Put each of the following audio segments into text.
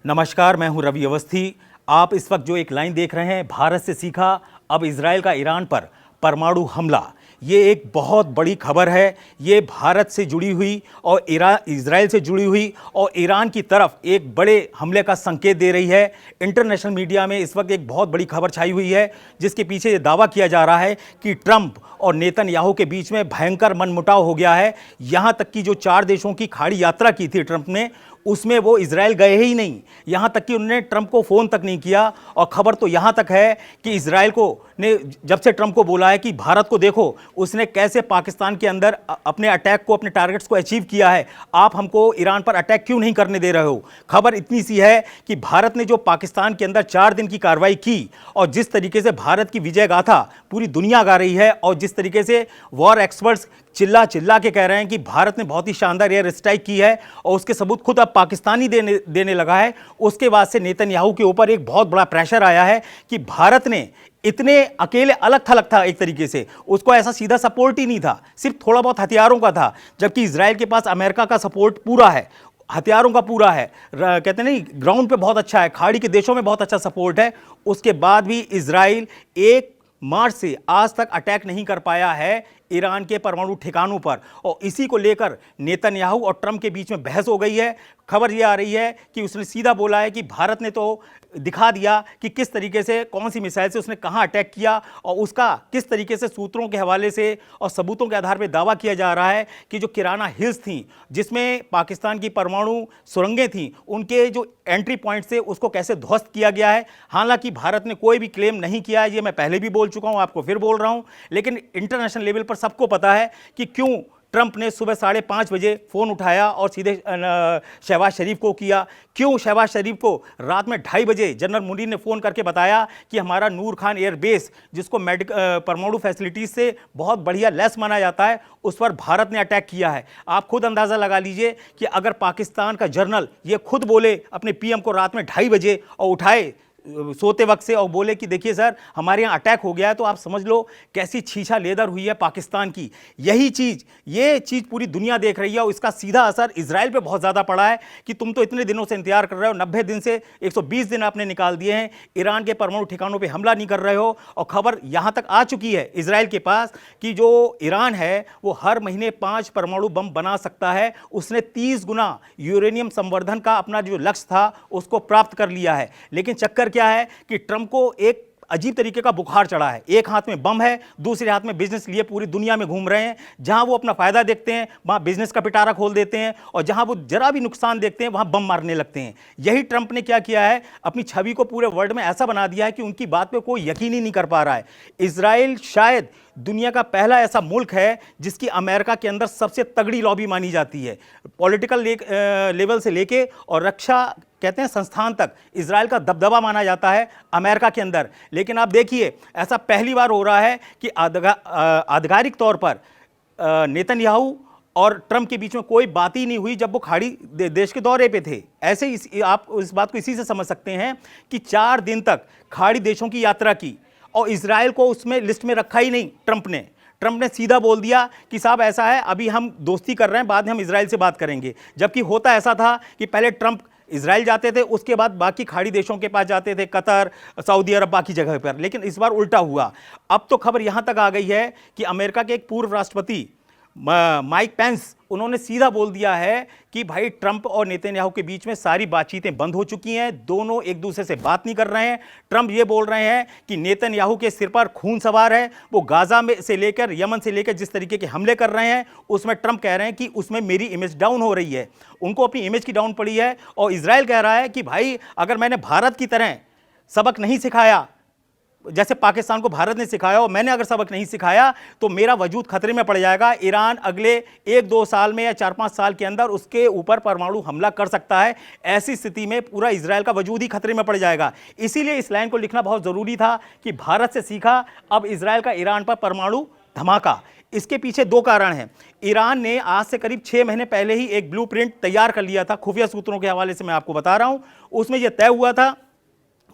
नमस्कार, मैं हूं रवि अवस्थी। आप इस वक्त जो एक लाइन देख रहे हैं, भारत से सीखा, अब इजराइल का ईरान पर परमाणु हमला। ये एक बहुत बड़ी खबर है। ये भारत से जुड़ी हुई और इजराइल से जुड़ी हुई और ईरान की तरफ एक बड़े हमले का संकेत दे रही है। इंटरनेशनल मीडिया में इस वक्त एक बहुत बड़ी खबर छाई हुई है, जिसके पीछे ये दावा किया जा रहा है कि ट्रंप और नेतन्याहू के बीच में भयंकर मनमुटाव हो गया है। यहां तक कि जो 4 देशों की खाड़ी यात्रा की थी ट्रंप ने, उसमें वो इजराइल गए ही नहीं। यहां तक कि उन्होंने ट्रंप को फोन तक नहीं किया। और खबर तो यहां तक है कि इजराइल को ने जब से ट्रंप को बोला है कि भारत को देखो, उसने कैसे पाकिस्तान के अंदर अपने अटैक को, अपने टारगेट्स को अचीव किया है, आप हमको ईरान पर अटैक क्यों नहीं करने दे रहे हो। खबर इतनी सी है कि भारत ने जो पाकिस्तान के अंदर 4 दिन की कार्रवाई की और जिस तरीके से भारत की विजय गाथा पूरी दुनिया गा रही है, और जिस तरीके से वॉर एक्सपर्ट्स चिल्ला चिल्ला के कह रहे हैं कि भारत ने बहुत ही शानदार एयर स्ट्राइक की है और उसके सबूत खुद अब पाकिस्तानी देने लगा है, उसके बाद से नेतन्याहू के ऊपर एक बहुत बड़ा प्रेशर आया है कि भारत ने इतने अकेले अलग थलग था, एक तरीके से उसको ऐसा सीधा सपोर्ट ही नहीं था, सिर्फ थोड़ा बहुत हथियारों का था, जबकि इजराइल के पास अमेरिका का सपोर्ट पूरा है, हथियारों का पूरा है, कहते नहीं ग्राउंड पे बहुत अच्छा है, खाड़ी के देशों में बहुत अच्छा सपोर्ट है। उसके बाद भी इजराइल 1 मार्च से आज तक अटैक नहीं कर पाया है ईरान के परमाणु ठिकानों पर, और इसी को लेकर नेतन्याहू और ट्रंप के बीच में बहस हो गई है। खबर यह आ रही है कि उसने सीधा बोला है कि भारत ने तो दिखा दिया कि किस तरीके से, कौन सी मिसाइल से उसने कहां अटैक किया, और उसका किस तरीके से सूत्रों के हवाले से और सबूतों के आधार पर दावा किया जा रहा है कि जो किराना हिल्स थी, जिसमें पाकिस्तान की परमाणु सुरंगें थीं, उनके जो एंट्री पॉइंट से उसको कैसे ध्वस्त किया गया है। हालांकि भारत ने कोई भी क्लेम नहीं किया है, ये मैं पहले भी बोल चुका हूं, आपको फिर बोल रहा हूं, लेकिन इंटरनेशनल लेवल पर सबको पता है कि क्यों ट्रंप ने सुबह 5:30 बजे फोन उठाया और सीधे शहबाज शरीफ को किया, क्यों शहबाज शरीफ को रात में 2:30 बजे जनरल मुनीर ने फोन करके बताया कि हमारा नूर खान एयर बेस, जिसको परमाणु फैसिलिटीज से बहुत बढ़िया लैस माना जाता है, उस पर भारत ने अटैक किया है। आप खुद अंदाजा लगा लीजिए कि अगर पाकिस्तान का जनरल ये खुद बोले अपने पीएम को रात में 2:30 बजे और उठाए सोते वक्त से और बोले कि देखिए सर हमारे यहाँ अटैक हो गया है, तो आप समझ लो कैसी छीछा लेदर हुई है पाकिस्तान की। ये चीज़ पूरी दुनिया देख रही है और इसका सीधा असर इजराइल पे बहुत ज़्यादा पड़ा है कि तुम तो इतने दिनों से इंतजार कर रहे हो, 90 दिन से 120 दिन आपने निकाल दिए हैं, ईरान के परमाणु ठिकानों पर हमला नहीं कर रहे हो। और खबर यहाँ तक आ चुकी है इजराइल के पास कि जो ईरान है वो हर महीने 5 परमाणु बम बना सकता है। उसने 30 गुना यूरेनियम संवर्धन का अपना जो लक्ष्य था उसको प्राप्त कर लिया है। लेकिन चक्कर क्या है कि ट्रंप को एक अजीब तरीके का बुखार चढ़ा है। एक हाथ में बम है, दूसरे हाथ में बिजनेस लिए पूरी दुनिया में घूम रहे हैं। जहां वो अपना फायदा देखते हैं वहां बिजनेस का पिटारा खोल देते हैं, और जहां वो जरा भी नुकसान देखते हैं वहां बम मारने लगते हैं। यही ट्रंप ने क्या किया है, अपनी छवि को पूरे वर्ल्ड में ऐसा बना दिया है कि उनकी बात पे कोई यकीन ही नहीं कर पा रहा है। इजराइल शायद दुनिया का पहला ऐसा मुल्क है जिसकी अमेरिका के अंदर सबसे तगड़ी लॉबी मानी जाती है। पॉलिटिकल लेवल से लेके और रक्षा कहते हैं संस्थान तक इजराइल का दबदबा माना जाता है अमेरिका के अंदर। लेकिन आप देखिए ऐसा पहली बार हो रहा है कि आधिकारिक तौर पर नेतन्याहू और ट्रंप के बीच में कोई बात ही नहीं हुई जब वो खाड़ी देश के दौरे पे थे। ऐसे ही आप इस बात को इसी से समझ सकते हैं कि 4 दिन तक खाड़ी देशों की यात्रा की और इजराइल को उसमें लिस्ट में रखा ही नहीं। ट्रंप ने सीधा बोल दिया कि साहब ऐसा है, अभी हम दोस्ती कर रहे हैं, बाद में हम इजराइल से बात करेंगे। जबकि होता ऐसा था कि पहले ट्रंप इजराइल जाते थे, उसके बाद बाकी खाड़ी देशों के पास जाते थे, कतर, सऊदी अरब, बाकी जगह पर। लेकिन इस बार उल्टा हुआ। अब तो खबर यहां तक आ गई है कि अमेरिका के एक पूर्व राष्ट्रपति माइक पेंस, उन्होंने सीधा बोल दिया है कि भाई ट्रंप और नेतन्याहू के बीच में सारी बातचीतें बंद हो चुकी हैं, दोनों एक दूसरे से बात नहीं कर रहे हैं। ट्रंप ये बोल रहे हैं कि नेतन्याहू के सिर पर खून सवार है, वो गाजा में से लेकर यमन से लेकर जिस तरीके के हमले कर रहे हैं उसमें ट्रंप कह रहे हैं कि उसमें मेरी इमेज डाउन हो रही है, उनको अपनी इमेज की डाउन पड़ी है। और इजराइल कह रहा है कि भाई अगर मैंने भारत की तरह सबक नहीं सिखाया जैसे पाकिस्तान को भारत ने सिखाया, और मैंने अगर सबक नहीं सिखाया तो मेरा वजूद खतरे में पड़ जाएगा। ईरान अगले 1-2 साल में या 4-5 साल के अंदर उसके ऊपर परमाणु हमला कर सकता है। ऐसी स्थिति में पूरा इजराइल का वजूद ही खतरे में पड़ जाएगा। इसीलिए इस लाइन को लिखना बहुत ज़रूरी था कि भारत से सीखा, अब इजराइल का ईरान पर परमाणु धमाका। इसके पीछे 2 कारण हैं। ईरान ने आज से करीब 6 महीने पहले ही एक ब्लूप्रिंट तैयार कर लिया था, खुफिया सूत्रों के हवाले से मैं आपको बता रहा हूं। उसमें यह तय हुआ था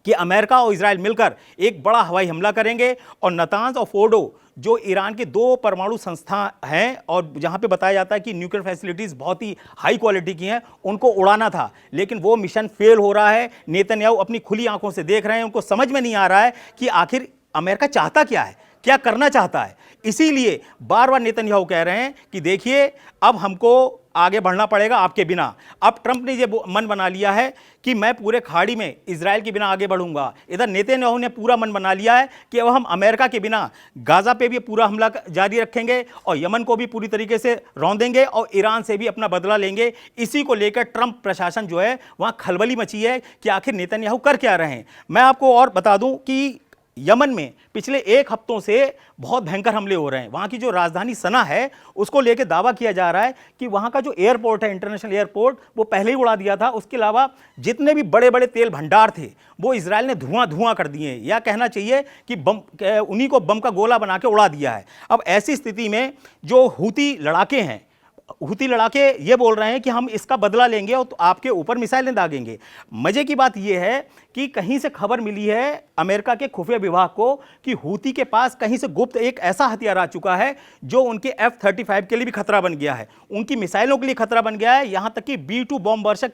कि अमेरिका और इजराइल मिलकर एक बड़ा हवाई हमला करेंगे और नतांज और फोर्डो जो ईरान के 2 परमाणु संस्था हैं और जहां पे बताया जाता है कि न्यूक्लियर फैसिलिटीज बहुत ही हाई क्वालिटी की हैं, उनको उड़ाना था, लेकिन वो मिशन फेल हो रहा है। नेतन्याहू अपनी खुली आंखों से देख रहे हैं, उनको समझ में नहीं आ रहा है कि आखिर अमेरिका चाहता क्या है, क्या करना चाहता है। इसीलिए बार बार नेतन्याहू कह रहे हैं कि देखिए अब हमको आगे बढ़ना पड़ेगा आपके बिना। अब ट्रंप ने ये मन बना लिया है कि मैं पूरे खाड़ी में इजराइल के बिना आगे बढ़ूंगा। इधर नेतन्याहू ने पूरा मन बना लिया है कि अब हम अमेरिका के बिना गाजा पे भी पूरा हमला जारी रखेंगे और यमन को भी पूरी तरीके से रौंदेंगे और ईरान से भी अपना बदला लेंगे। इसी को लेकर ट्रंप प्रशासन जो है वहां खलबली मची है कि आखिर नेतन्याहू कर क्या रहे हैं। मैं आपको और बता दूं कि यमन में पिछले 1 हफ्तों से बहुत भयंकर हमले हो रहे हैं। वहां की जो राजधानी सना है उसको लेकर दावा किया जा रहा है कि वहां का जो एयरपोर्ट है, इंटरनेशनल एयरपोर्ट, वो पहले ही उड़ा दिया था। उसके अलावा जितने भी बड़े बड़े तेल भंडार थे वो इजराइल ने धुआं धुआं कर दिए, या कहना चाहिए कि उन्हीं को बम का गोला बना के उड़ा दिया है। अब ऐसी स्थिति में जो हूती लड़ाके हैं, हूती लड़ाके ये बोल रहे हैं कि हम इसका बदला लेंगे और तो आपके ऊपर मिसाइलें दागेंगे। मजे की बात यह है कि कहीं से खबर मिली है अमेरिका के खुफिया विभाग को कि हूती के पास कहीं से गुप्त एक ऐसा हथियार आ चुका है जो उनके F-35 के लिए भी खतरा बन गया है, उनकी मिसाइलों के लिए खतरा बन गया है। यहां तक कि B-2 बॉम्ब वर्षक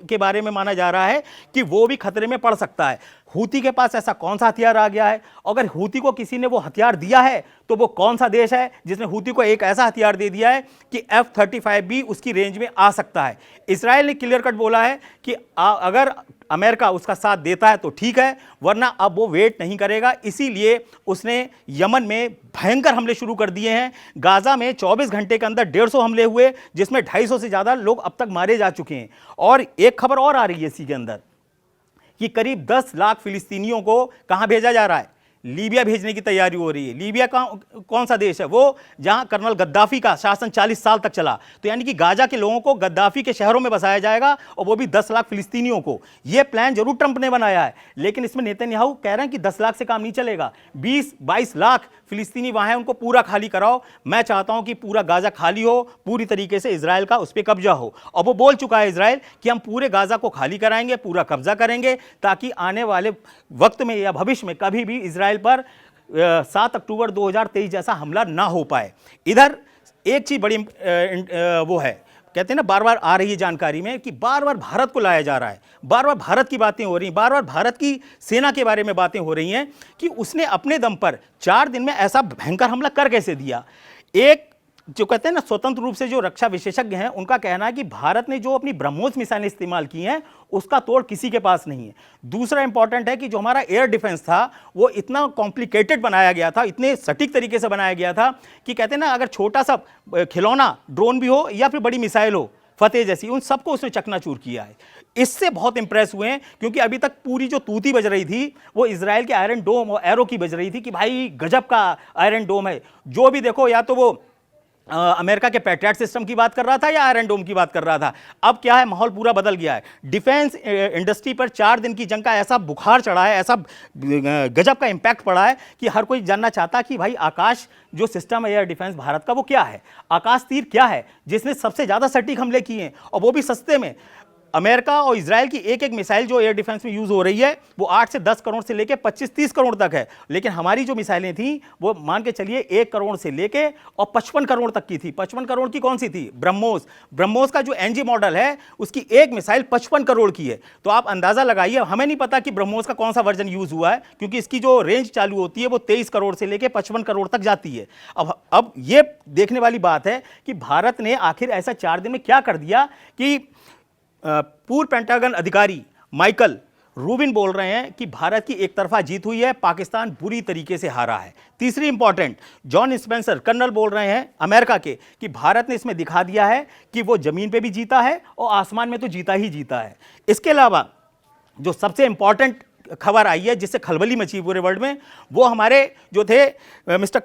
के बारे में माना जा रहा है कि वो भी खतरे में पड़ सकता है। हूती के पास ऐसा कौन सा हथियार आ गया है? अगर हूती को किसी ने वो हथियार दिया है तो वो कौन सा देश है जिसने हूती को एक ऐसा हथियार दे दिया है कि F-35 भी उसकी रेंज में आ सकता है? इजराइल ने क्लियर कट बोला है कि अगर अमेरिका उसका साथ देता है तो ठीक है, वरना अब वो वेट नहीं करेगा। इसीलिए उसने यमन में भयंकर हमले शुरू कर दिए हैं। गाजा में 24 घंटे के अंदर 150 हमले हुए, जिसमें 250 से ज़्यादा लोग अब तक मारे जा चुके हैं। और एक खबर और आ रही है इसी के अंदर कि करीब 10 लाख फिलिस्तीनियों को कहां भेजा जा रहा है? लीबिया भेजने की तैयारी हो रही है। लीबिया कौन सा देश है? वो जहां कर्नल गद्दाफी का शासन 40 साल तक चला। तो यानी कि गाजा के लोगों को गद्दाफी के शहरों में बसाया जाएगा, और वो भी 10 लाख फिलिस्तीनियों को। यह प्लान जरूर ट्रंप ने बनाया है, लेकिन इसमें नेतन्याहू कह रहे हैं कि 10 लाख से काम नहीं चलेगा, 20-22 लाख फिलिस्तीनी वहां है, उनको पूरा खाली कराओ। मैं चाहता हूं कि पूरा गाजा खाली हो, पूरी तरीके से इजराइल का उस पर कब्जा हो। और वो बोल चुका है इजराइल कि हम पूरे गाजा को खाली कराएंगे, पूरा कब्जा करेंगे, ताकि आने वाले वक्त में या भविष्य में कभी भी इजराइल पर 7 अक्टूबर 2023 जैसा हमला ना हो पाए। इधर एक चीज बड़ी वो है, कहते हैं ना, बार बार आ रही है जानकारी में कि बार बार भारत को लाया जा रहा है, बार बार भारत की बातें हो रही हैं, बार बार भारत की सेना के बारे में बातें हो रही हैं कि उसने अपने दम पर 4 दिन में ऐसा भयंकर हमला कर कैसे दिया। एक जो कहते हैं ना, स्वतंत्र रूप से जो रक्षा विशेषज्ञ हैं, उनका कहना है कि भारत ने जो अपनी ब्रह्मोस मिसाइलें इस्तेमाल की हैं उसका तोड़ किसी के पास नहीं है। दूसरा इंपॉर्टेंट है कि जो हमारा एयर डिफेंस था वो इतना कॉम्प्लिकेटेड बनाया गया था, इतने सटीक तरीके से बनाया गया था कि कहते हैं ना, अगर छोटा सा खिलौना ड्रोन भी हो या फिर बड़ी मिसाइल हो, फतेह जैसी, उन सबको उसने चकनाचूर किया है। इससे बहुत इंप्रेस हुए हैं, क्योंकि अभी तक पूरी जो तूती बज रही थी वो इजराइल के आयरन डोम और एरो की बज रही थी कि भाई गजब का आयरन डोम है। जो भी देखो, या तो वो अमेरिका के पैट्रियट सिस्टम की बात कर रहा था या आयरन डोम की बात कर रहा था। अब क्या है, माहौल पूरा बदल गया है। डिफेंस इंडस्ट्री पर 4 दिन की जंग का ऐसा बुखार चढ़ा है, ऐसा गजब का इंपैक्ट पड़ा है कि हर कोई जानना चाहता कि भाई आकाश जो सिस्टम है एयर डिफेंस भारत का, वो क्या है? आकाश तीर क्या है जिसने सबसे ज़्यादा सटीक हमले किए हैं, और वो भी सस्ते में। अमेरिका और इजराइल की एक एक मिसाइल जो एयर डिफेंस में यूज हो रही है वो 8 से 10 करोड़ से लेके 25-30 करोड़ तक है, लेकिन हमारी जो मिसाइलें थी वो मान के चलिए 1 करोड़ से लेके और 55 करोड़ तक की थी। 55 करोड़ की कौन सी थी? ब्रह्मोस। ब्रह्मोस का जो एनजी मॉडल है उसकी एक मिसाइल 55 करोड़ की है। तो आप अंदाजा लगाइए। हमें नहीं पता कि ब्रह्मोस का कौन सा वर्जन यूज हुआ है, क्योंकि इसकी जो रेंज चालू होती है वो 23 करोड़ से लेके 55 करोड़ तक जाती है। अब ये देखने वाली बात है कि भारत ने आखिर ऐसा 4 दिन में क्या कर दिया कि पूर्व पेंटागन अधिकारी माइकल रूबिन बोल रहे हैं कि भारत की एक तरफा जीत हुई है, पाकिस्तान बुरी तरीके से हारा है। तीसरी इंपॉर्टेंट, जॉन स्पेंसर कर्नल बोल रहे हैं अमेरिका के कि भारत ने इसमें दिखा दिया है कि वो जमीन पे भी जीता है और आसमान में तो जीता ही जीता है। इसके अलावा जो सबसे इंपॉर्टेंट खबर आई है जिससे खलबली मची पूरे वर्ल्ड में, वो हमारे जो थे मिस्टर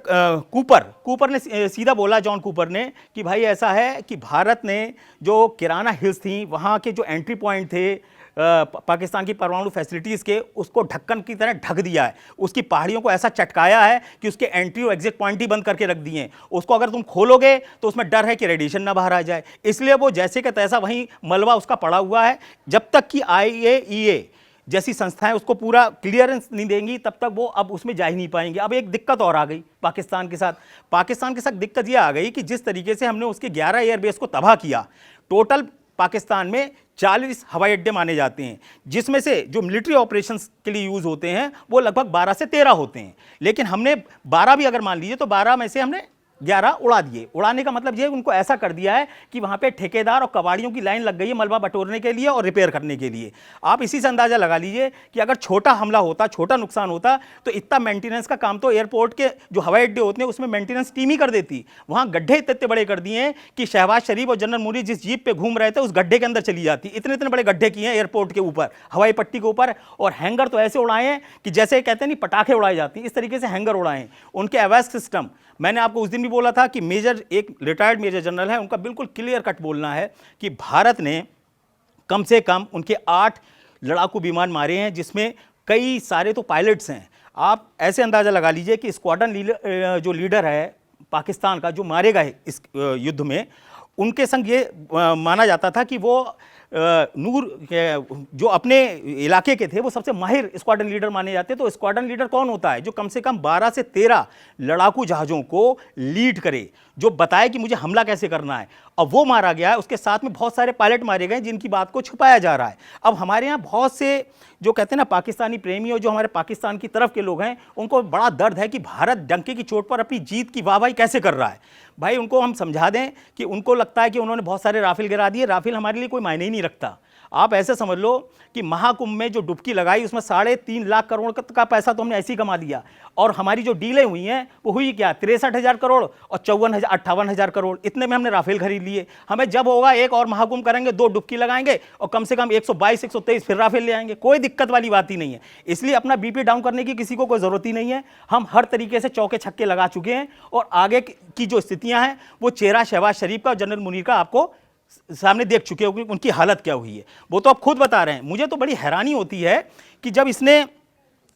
कूपर ने सीधा बोला, जॉन कूपर ने, कि भाई ऐसा है कि भारत ने जो किराना हिल्स थी वहाँ के जो एंट्री पॉइंट थे पाकिस्तान की परमाणु फैसिलिटीज़ के, उसको ढक्कन की तरह ढक दिया है। उसकी पहाड़ियों को ऐसा चटकाया है कि उसके एंट्री और एग्जिट पॉइंट ही बंद करके रख दिए हैं। उसको अगर तुम खोलोगे तो उसमें डर है कि रेडिएशन ना बाहर आ जाए, इसलिए वो जैसे कि तैसा वहीं मलबा उसका पड़ा हुआ है। जब तक कि IAEA जैसी संस्थाएं उसको पूरा क्लियरेंस नहीं देंगी, तब तक वो अब उसमें जा ही नहीं पाएंगे। अब एक दिक्कत और आ गई पाकिस्तान के साथ। दिक्कत ये आ गई कि जिस तरीके से हमने उसके 11 एयरबेस को तबाह किया, टोटल पाकिस्तान में 40 हवाई अड्डे माने जाते हैं, जिसमें से जो मिलिट्री ऑपरेशंस के लिए यूज होते हैं वो लगभग 12 से 13 होते हैं। लेकिन हमने 12 भी अगर मान लीजिए तो 12 में से हमने 11 उड़ा दिए। उड़ाने का मतलब ये उनको ऐसा कर दिया है कि वहां पे ठेकेदार और कबाड़ियों की लाइन लग गई है मलबा बटोरने के लिए और रिपेयर करने के लिए। आप इसी से अंदाजा लगा लीजिए कि अगर छोटा हमला होता, छोटा नुकसान होता, तो इतना मेंटेनेंस का काम तो एयरपोर्ट के जो हवाई अड्डे होते हैं उसमें मेंटेनेंस टीम ही कर देती। वहां गड्ढे इतने बड़े कर दिए हैं कि शहबाज शरीफ और जनरल मोदी जिस जीप पे घूम रहे थे उस गड्ढे के अंदर चली जाती। इतने इतने बड़े गड्ढे किए हैं एयरपोर्ट के ऊपर, हवाई पट्टी के ऊपर, और हैंगर तो ऐसे उड़ाए हैं कि जैसे कहते हैं नहीं पटाखे उड़ाए जाते हैं, इस तरीके से हैंगर उड़ाए हैं। उनके अवैध सिस्टम, मैंने आपको उस दिन भी बोला था कि मेजर, एक रिटायर्ड मेजर जनरल है, उनका बिल्कुल क्लियर कट बोलना है कि भारत ने कम से कम उनके 8 लड़ाकू विमान मारे हैं, जिसमें कई सारे तो पायलट्स हैं। आप ऐसे अंदाजा लगा लीजिए कि स्क्वाड्रन जो लीडर है पाकिस्तान का, जो मारे गए इस युद्ध में, उनके संग ये माना जाता था कि वो नूर जो अपने इलाके के थे वो सबसे माहिर स्क्वाड्रन लीडर माने जाते। तो स्क्वाड्रन लीडर कौन होता है? जो कम से कम 12 से 13 लड़ाकू जहाज़ों को लीड करे, जो बताए कि मुझे हमला कैसे करना है। अब वो मारा गया है, उसके साथ में बहुत सारे पायलट मारे गए जिनकी बात को छुपाया जा रहा है। अब हमारे यहाँ बहुत से जो कहते हैं ना पाकिस्तानी प्रेमी और जो हमारे पाकिस्तान की तरफ के लोग हैं, उनको बड़ा दर्द है कि भारत डंके की चोट पर अपनी जीत की वाहवाही कैसे कर रहा है। भाई उनको हम समझा दें कि उनको लगता है कि उन्होंने बहुत सारे राफेल गिरा दिए। राफेल हमारे लिए कोई मायने ही नहीं रखता। आप ऐसे समझ लो कि महाकुंभ में जो डुबकी लगाई उसमें 3.5 लाख करोड़ का पैसा तो हमने ऐसे ही कमा दिया, और हमारी जो डीलें हुई हैं वो हुई क्या, 63,000 करोड़ और 58,000 करोड़, इतने में हमने राफेल खरीद लिए। हमें जब होगा एक और महाकुंभ करेंगे, 2 डुबकी लगाएंगे और कम से कम 122, 123 फिर राफेल ले आएंगे। कोई दिक्कत वाली बात ही नहीं है। इसलिए अपना बीपी डाउन करने की किसी को कोई ज़रूरत ही नहीं है। हम हर तरीके से चौके छक्के लगा चुके हैं, और आगे की जो स्थितियां हैं वो चेहरा शहबाज शरीफ का और जनरल मुनीर का आपको सामने देख चुके हो कि उनकी हालत क्या हुई है, वो तो आप खुद बता रहे हैं। मुझे तो बड़ी हैरानी होती है कि जब इसने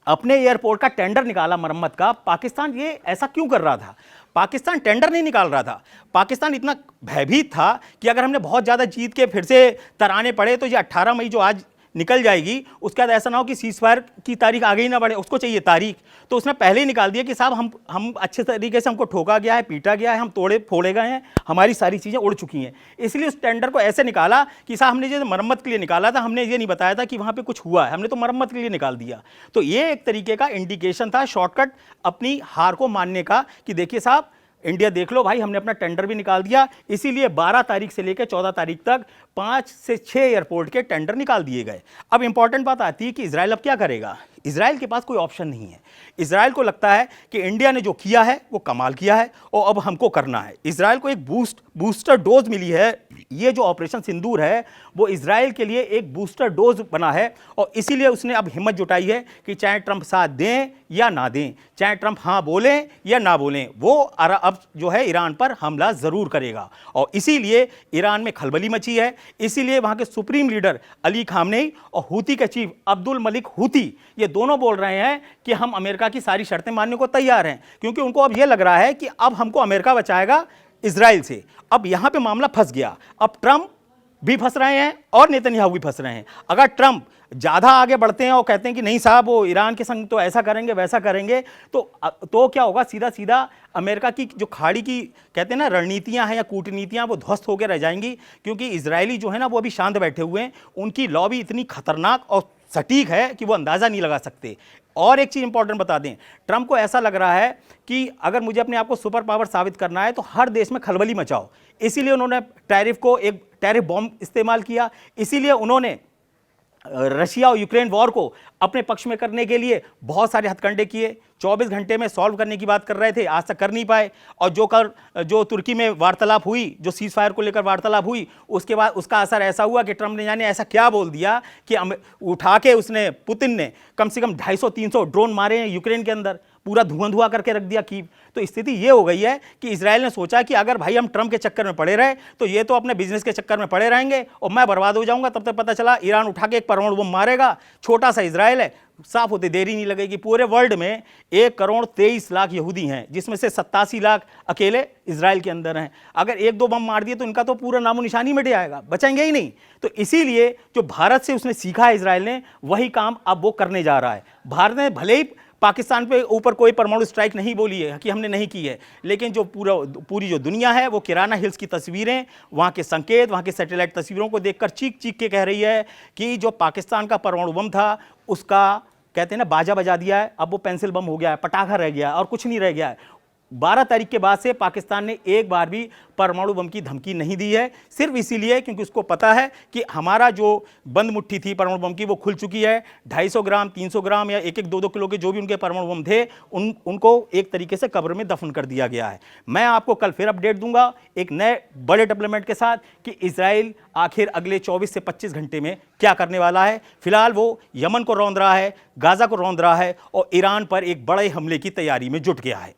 अपने एयरपोर्ट का टेंडर निकाला मरम्मत का, पाकिस्तान ये ऐसा क्यों कर रहा था? पाकिस्तान टेंडर नहीं निकाल रहा था, पाकिस्तान इतना भयभीत था कि अगर हमने बहुत ज़्यादा जीत के फिर से तराने पड़े तो ये 18 मई जो आज निकल जाएगी, उसके बाद ऐसा ना हो कि सीज फायर की तारीख आगे ही ना बढ़े, उसको चाहिए तारीख। तो उसने पहले ही निकाल दिया कि साहब हम अच्छे तरीके से हमको ठोका गया है, पीटा गया है, हम तोड़े फोड़े गए हैं, हमारी सारी चीज़ें उड़ चुकी हैं। इसलिए उस टेंडर को ऐसे निकाला कि साहब हमने जो मरम्मत के लिए निकाला था, हमने ये नहीं बताया था कि वहाँ पर कुछ हुआ है, हमने तो मरम्मत के लिए निकाल दिया। तो ये एक तरीके का इंडिकेशन था, शॉर्टकट अपनी हार को मानने का, कि देखिए साहब इंडिया देख लो भाई, हमने अपना टेंडर भी निकाल दिया। इसीलिए 12 तारीख से लेकर 14 तारीख तक 5 से 6 एयरपोर्ट के टेंडर निकाल दिए गए। अब इंपॉर्टेंट बात आती है कि इजराइल अब क्या करेगा। इजराइल के पास कोई ऑप्शन नहीं है। इजराइल को लगता है कि इंडिया ने जो किया है वो कमाल किया है और अब हमको करना है। इजराइल को एक बूस्टर डोज मिली है। ये जो ऑपरेशन सिंदूर है वो इजराइल के लिए एक बूस्टर डोज बना है, और इसीलिए उसने अब हिम्मत जुटाई है कि चाहे ट्रंप साथ दें या ना दें, चाहे ट्रंप हाँ बोलें या ना बोलें, वो अब जो है ईरान पर हमला ज़रूर करेगा। और इसीलिए ईरान में खलबली मची है। इसीलिए वहाँ के सुप्रीम लीडर अली खामनेई और हूती के चीफ अब्दुल मलिक हूती, ये दोनों बोल रहे हैं कि हम अमेरिका की सारी शर्तें मानने को तैयार हैं, क्योंकि उनको अब यह लग रहा है कि अब हमको अमेरिका बचाएगा इजराइल से। अब यहां पे मामला फंस गया। अब ट्रंप भी फंस रहे हैं और नेतन्याहू भी फंस रहे हैं। अगर ट्रंप ज़्यादा आगे बढ़ते हैं और कहते हैं कि नहीं साहब वो ईरान के संग तो ऐसा करेंगे वैसा करेंगे, तो क्या होगा, सीधा सीधा अमेरिका की जो खाड़ी की कहते हैं ना रणनीतियां हैं या कूटनीतियां, वो ध्वस्त होकर रह जाएंगी। क्योंकि इजरायली जो है ना वो अभी शांत बैठे हुए हैं, उनकी लॉबी इतनी खतरनाक और सटीक है कि वो अंदाज़ा नहीं लगा सकते। और एक चीज़ इंपॉर्टेंट बता दें, ट्रंप को ऐसा लग रहा है कि अगर मुझे अपने आप को सुपर पावर साबित करना है तो हर देश में खलबली मचाओ। इसीलिए उन्होंने टैरिफ को एक टैरिफ बॉम्ब इस्तेमाल किया। इसीलिए उन्होंने रशिया और यूक्रेन वॉर को अपने पक्ष में करने के लिए बहुत सारे हथकंडे किए। 24 घंटे में सॉल्व करने की बात कर रहे थे, आज तक कर नहीं पाए। और जो तुर्की में वार्तालाप हुई, जो सीज फायर को लेकर वार्तालाप हुई, उसके बाद उसका असर ऐसा हुआ कि ट्रंप ने जाने ऐसा क्या बोल दिया कि उठा के उसने, पुतिन ने कम से कम 250-300 ड्रोन मारे हैं यूक्रेन के अंदर, पूरा धुआं करके रख दिया कीव। तो स्थिति ये हो गई है कि इजराइल ने सोचा कि अगर भाई हम ट्रंप के चक्कर में पड़े रहे तो ये तो अपने बिजनेस के चक्कर में पड़े रहेंगे और मैं बर्बाद हो जाऊंगा। तब तक पता चला ईरान उठा के एक परमाणु बम मारेगा। छोटा सा इजराइल है, साफ होते देरी नहीं लगेगी। पूरे वर्ल्ड में 1,23,00,000 यहूदी हैं, जिसमें से 87 लाख अकेले इजराइल के अंदर हैं। अगर एक दो बम मार दिए तो इनका तो पूरा नामो निशानी मिट जाएगा, बचेंगे ही नहीं। तो इसीलिए जो भारत से उसने सीखा है इजराइल ने, वही काम अब वो करने जा रहा है। भारत ने भले ही पाकिस्तान पे ऊपर कोई परमाणु स्ट्राइक नहीं बोली है कि हमने नहीं की है, लेकिन जो पूरी जो दुनिया है वो किराना हिल्स की तस्वीरें, वहाँ के संकेत, वहाँ के सैटेलाइट तस्वीरों को देखकर चीख चीख के कह रही है कि जो पाकिस्तान का परमाणु बम था उसका, कहते हैं ना, बाजा बजा दिया है, अब वो पेंसिल बम हो गया है, पटाखा रह गया और कुछ नहीं रह गया है। 12 तारीख के बाद से पाकिस्तान ने एक बार भी परमाणु बम की धमकी नहीं दी है, सिर्फ इसीलिए क्योंकि उसको पता है कि हमारा जो बंद मुट्ठी थी परमाणु बम की वो खुल चुकी है। 250 ग्राम, 300 ग्राम या 1-1, 2-2 किलो के जो भी उनके परमाणु बम थे, उनको एक तरीके से कब्र में दफन कर दिया गया है। मैं आपको कल फिर अपडेट दूंगा एक नए बड़े डेवलपमेंट के साथ कि इजराइल आखिर अगले 24 से 25 घंटे में क्या करने वाला है। फिलहाल वो यमन को रौंद रहा है, गाजा को रौंद रहा है और ईरान पर एक बड़े हमले की तैयारी में जुट गया है।